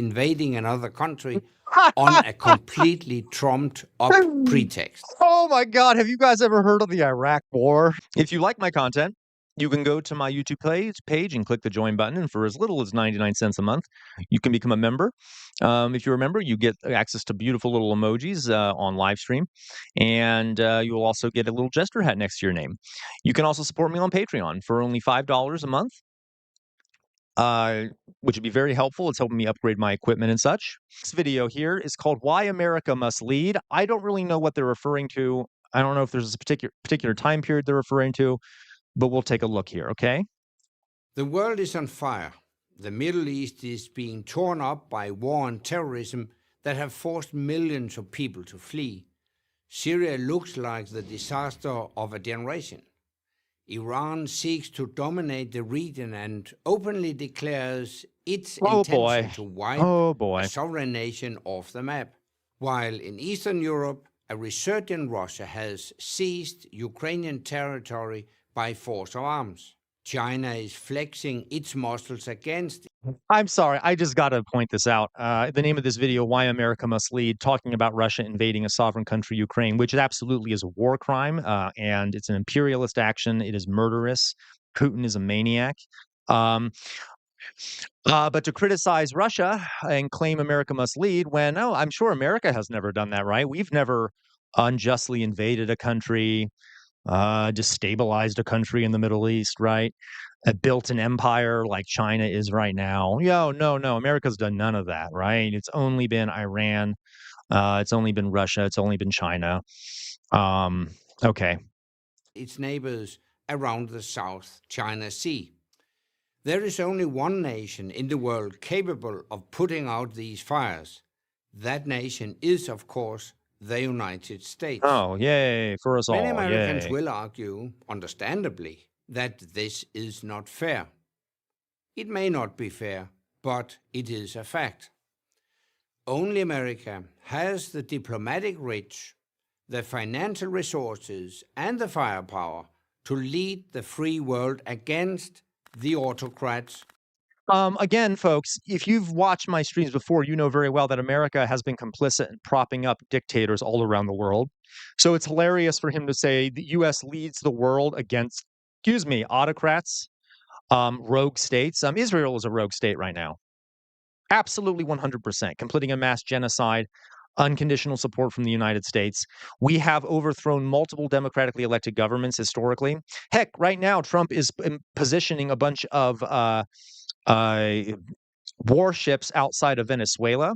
invading another country on a completely trumped up pretext. Oh my God, have you guys ever heard of the Iraq War? If you like my content, you can go to my YouTube page and click the join button, and for as little as 99 cents a month, you can become a member. If you're a member, you get access to beautiful little emojis on live stream, and you will also get a little jester hat next to your name. You can also support me on Patreon for only $5 a month, which would be very helpful. It's helping me upgrade my equipment and such. This video here is called Why America Must Lead. I don't really know what they're referring to. I don't know if there's a particular time period they're referring to, but we'll take a look here, okay? The world is on fire. The Middle East is being torn up by war and terrorism that have forced millions of people to flee. Syria looks like the disaster of a generation. Iran seeks to dominate the region and openly declares its intention to wipe a sovereign nation off the map. While in Eastern Europe, a resurgent Russia has seized Ukrainian territory by force of arms. China is flexing its muscles against. I'm sorry, I just got to point this out. The name of this video, Why America Must Lead, talking about Russia invading a sovereign country, Ukraine, which absolutely is a war crime, and it's an imperialist action. It is murderous. Putin is a maniac. But to criticize Russia and claim America must lead when, oh, I'm sure America has never done that, right? We've never unjustly invaded a country, destabilized a country in the Middle East, right? Built an empire like China is right now. No, America's done none of that, right? It's only been Iran. It's only been Russia. It's only been China. Okay. Its neighbors around the South China Sea. There is only one nation in the world capable of putting out these fires. That nation is, of course, the United States. Oh, yay, for us all. Many Americans yay. will argue, understandably, that this is not fair. It may not be fair, but it is a fact. Only America has the diplomatic reach, the financial resources, and the firepower to lead the free world against the autocrats. Again, folks, if you've watched my streams before, you know very well that America has been complicit in propping up dictators all around the world. So it's hilarious for him to say the U.S. leads the world against, autocrats, rogue states. Israel is a rogue state right now. Absolutely 100%, completing a mass genocide, unconditional support from the United States. We have overthrown multiple democratically elected governments historically. Heck, right now, Trump is positioning a bunch of warships outside of Venezuela.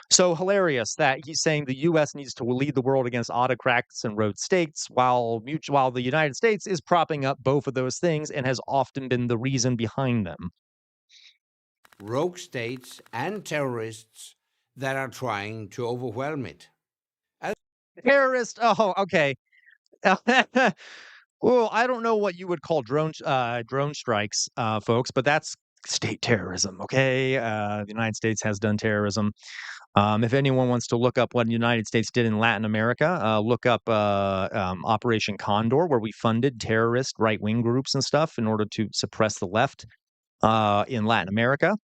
So hilarious that he's saying the U.S. needs to lead the world against autocrats and rogue states, while the United States is propping up both of those things and has often been the reason behind them. Rogue states and terrorists that are trying to overwhelm it. Terrorist? Oh, okay. Well, I don't know what you would call drone strikes, folks, but that's state terrorism, okay? The United States has done terrorism. If anyone wants to look up what the United States did in Latin America, look up Operation Condor, where we funded terrorist right-wing groups and stuff in order to suppress the left in Latin America.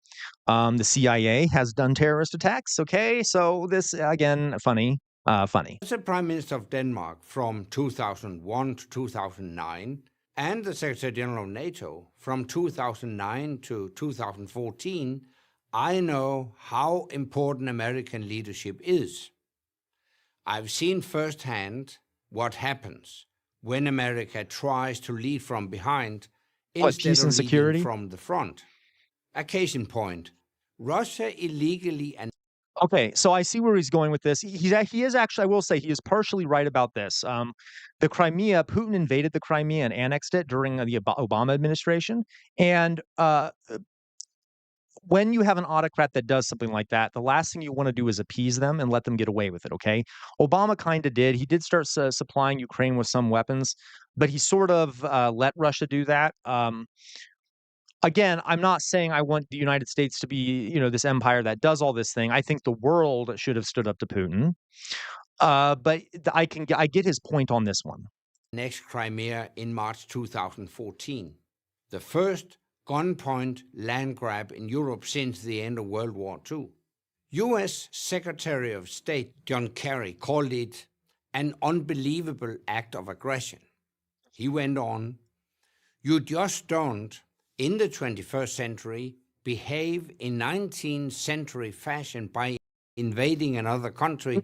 The CIA has done terrorist attacks, okay? So this, again, funny. As the Prime Minister of Denmark from 2001 to 2009, and the Secretary General of NATO from 2009 to 2014, I know how important American leadership is. I've seen firsthand what happens when America tries to lead from behind instead of leading from the front. A case in point, Russia illegally and Okay, so I see where he's going with this. He is actually, I will say, he is partially right about this. The Crimea, Putin invaded the Crimea and annexed it during the Obama administration. And when you have an autocrat that does something like that, the last thing you want to do is appease them and let them get away with it, okay? Obama kind of did. He did start supplying Ukraine with some weapons, but he sort of let Russia do that. Again, I'm not saying I want the United States to be, this empire that does all this thing. I think the world should have stood up to Putin. But I get his point on this one. Next Crimea in March 2014. The first gunpoint land grab in Europe since the end of World War II. U.S. Secretary of State John Kerry called it an unbelievable act of aggression. He went on, "You just don't, in the 21st century, behave in 19th century fashion by invading another country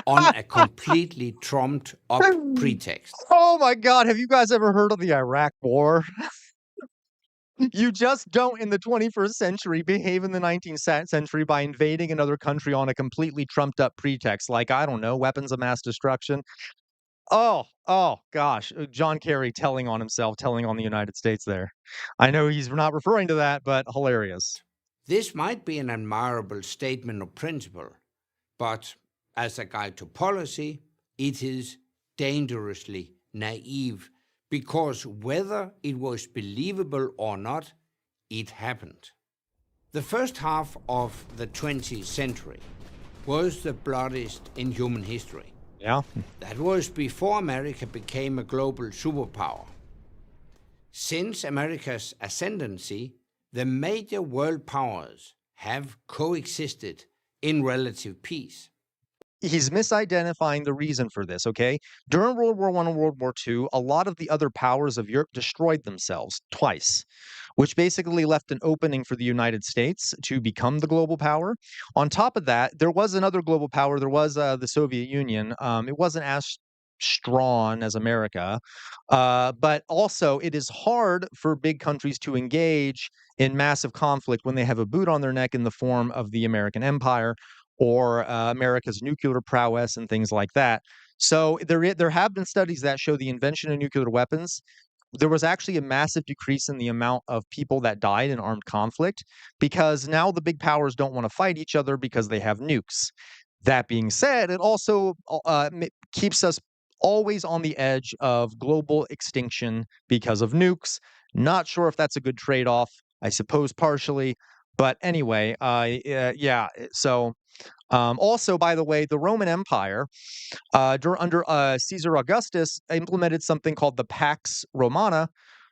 on a completely trumped up pretext." Oh my God, have you guys ever heard of the Iraq War? You just don't, in the 21st century, behave in the 19th century by invading another country on a completely trumped up pretext, like, I don't know, weapons of mass destruction. Oh gosh, John Kerry telling on himself, telling on the United States there. I know he's not referring to that, but hilarious. This might be an admirable statement of principle, but as a guide to policy, it is dangerously naive, because whether it was believable or not, it happened. The first half of the 20th century was the bloodiest in human history. Yeah. That was before America became a global superpower. Since America's ascendancy, the major world powers have coexisted in relative peace. He's misidentifying the reason for this, okay? During World War I and World War II, a lot of the other powers of Europe destroyed themselves twice, which basically left an opening for the United States to become the global power. On top of that, there was another global power. There was the Soviet Union. It wasn't as strong as America, but also it is hard for big countries to engage in massive conflict when they have a boot on their neck in the form of the American empire or America's nuclear prowess and things like that. So there have been studies that show the invention of nuclear weapons. There was actually a massive decrease in the amount of people that died in armed conflict because now the big powers don't want to fight each other because they have nukes. That being said, it also keeps us always on the edge of global extinction because of nukes. Not sure if that's a good trade-off. I suppose partially, but anyway, yeah. So also, by the way, the Roman Empire under Caesar Augustus implemented something called the Pax Romana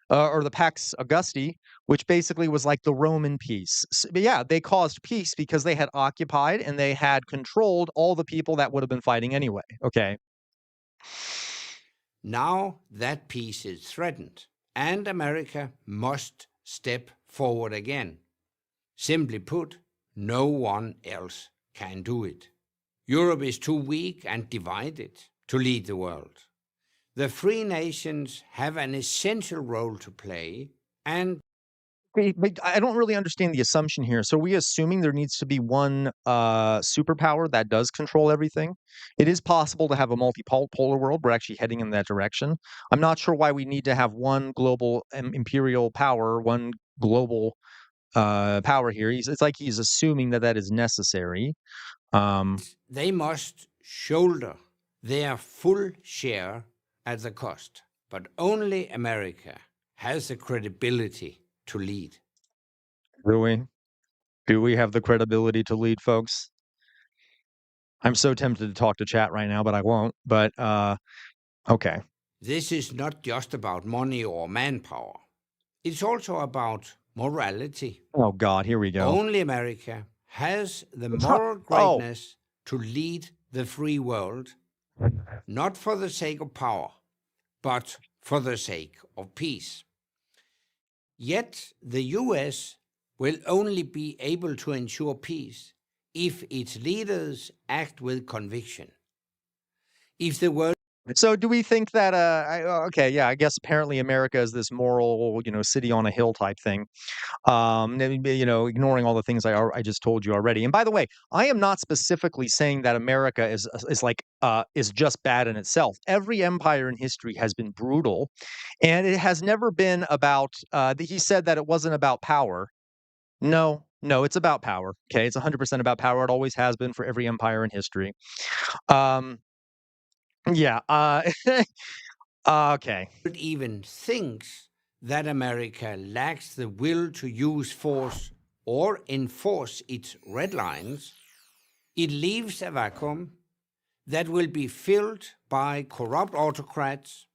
or the Pax Augusti, which basically was like the Roman peace. But yeah, they caused peace because they had occupied and they had controlled all the people that would have been fighting anyway. Okay. Now that peace is threatened, and America must step forward again. Simply put, no one else can do it. Europe is too weak and divided to lead the world. The free nations have an essential role to play, and But I don't really understand the assumption here. So, are we assuming there needs to be one superpower that does control everything? It is possible to have a multipolar world. We're actually heading in that direction. I'm not sure why we need to have one global imperial power, one global power here. It's like he's assuming that that is necessary. they must shoulder their full share at the cost. But only America has the credibility to lead. Do we? Do we have the credibility to lead, folks? I'm so tempted to talk to chat right now, but I won't. But okay. This is not just about money or manpower. It's also about morality. Oh God, here we go. Only America has the moral greatness to lead the free world, not for the sake of power, but for the sake of peace. Yet the US will only be able to ensure peace if its leaders act with conviction. If the world So do we think that okay, yeah, I guess apparently America is this moral, city on a hill type thing. Ignoring all the things I just told you already. And by the way, I am not specifically saying that America is just bad in itself. Every empire in history has been brutal, and it has never been about he said that it wasn't about power. No, it's about power. Okay, it's 100% about power. It always has been for every empire in history. Um yeah, okay. even thinks that America lacks the will to use force or enforce its red lines, it leaves a vacuum that will be filled by corrupt autocrats,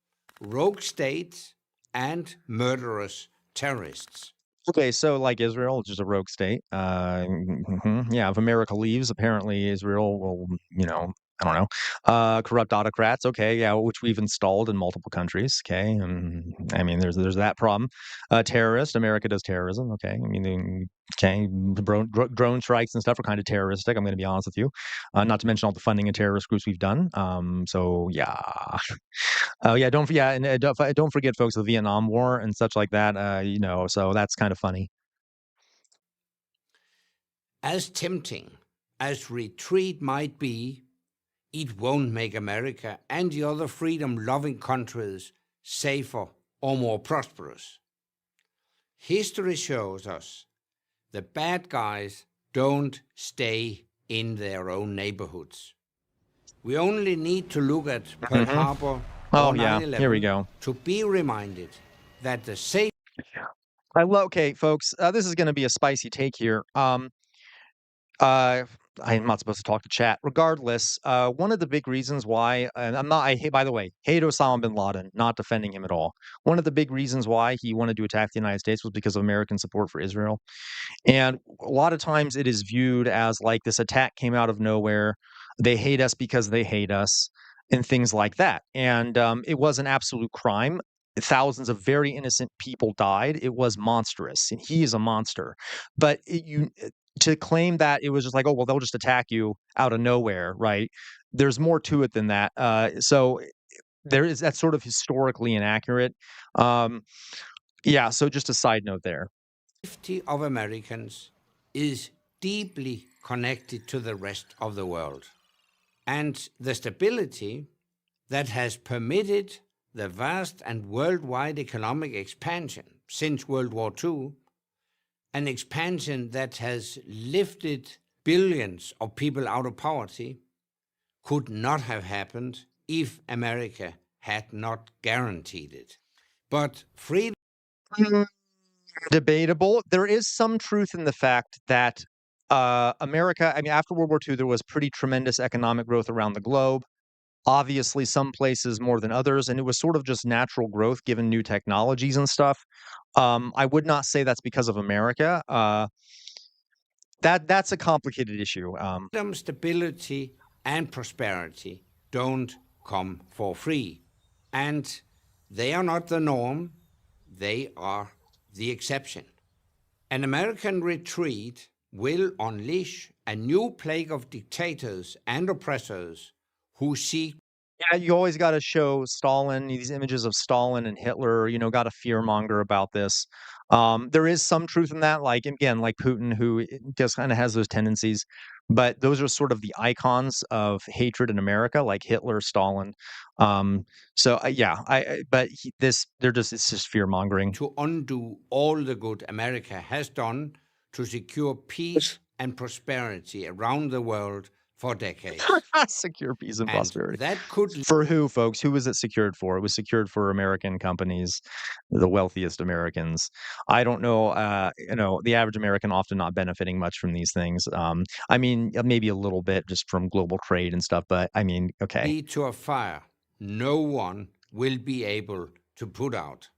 rogue states, and murderous terrorists. Okay, so like Israel, which is a rogue state. Yeah, if America leaves, apparently Israel will, I don't know, corrupt autocrats. Okay, yeah, which we've installed in multiple countries. Okay, and I mean, there's that problem. Terrorist, America does terrorism. Okay, I mean, okay, the drone strikes and stuff are kind of terroristic. I'm going to be honest with you. Not to mention all the funding of terrorist groups we've done. So yeah, oh yeah, and don't forget, folks, the Vietnam War and such like that. So that's kind of funny. As tempting as retreat might be, it won't make America and the other freedom-loving countries safer or more prosperous. History shows us the bad guys don't stay in their own neighborhoods. We only need to look at Pearl Hmm. Harbor Oh or yeah, here we 9/11 go. to be reminded that the safe Okay, folks, this is going to be a spicy take here. Uh, I'm not supposed to talk to chat. Regardless, one of the big reasons why, and I hate, by the way, hate Osama bin Laden, not defending him at all. One of the big reasons why he wanted to attack the United States was because of American support for Israel. And a lot of times it is viewed as like this attack came out of nowhere. They hate us because they hate us, and things like that. And it was an absolute crime. Thousands of very innocent people died. It was monstrous, and he is a monster. But to claim that it was just like, oh well, they'll just attack you out of nowhere, right? There's more to it than that. So that's sort of historically inaccurate. Um, yeah. So just a side note there. safety of Americans is deeply connected to the rest of the world. And the stability that has permitted the vast and worldwide economic expansion since World War II, an expansion that has lifted billions of people out of poverty, could not have happened if America had not guaranteed it. But freedom Debatable. There is some truth in the fact that America, I mean, after World War II, there was pretty tremendous economic growth around the globe. Obviously, some places more than others, and it was sort of just natural growth given new technologies and stuff. I would not say that's because of America. That's a complicated issue. stability, and prosperity don't come for free. And they are not the norm, they are the exception. An American retreat will unleash a new plague of dictators and oppressors who seek Yeah, you always gotta show Stalin, these images of Stalin and Hitler, gotta fearmonger about this. There is some truth in that, like, again, like Putin, who just kinda has those tendencies, but those are sort of the icons of hatred in America, like Hitler, Stalin. Um, yeah, but it's just fear-mongering. to undo all the good America has done to secure peace and prosperity around the world for decades. Secure peace and And prosperity. that could For who, folks? Who was it secured for? It was secured for American companies, the wealthiest Americans. I don't know, the average American often not benefiting much from these things. I mean, maybe a little bit just from global trade and stuff, but I mean, okay. lead to a fire no one will be able to put out.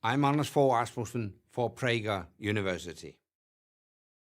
I'm Anders Fogh Rasmussen for Prager University.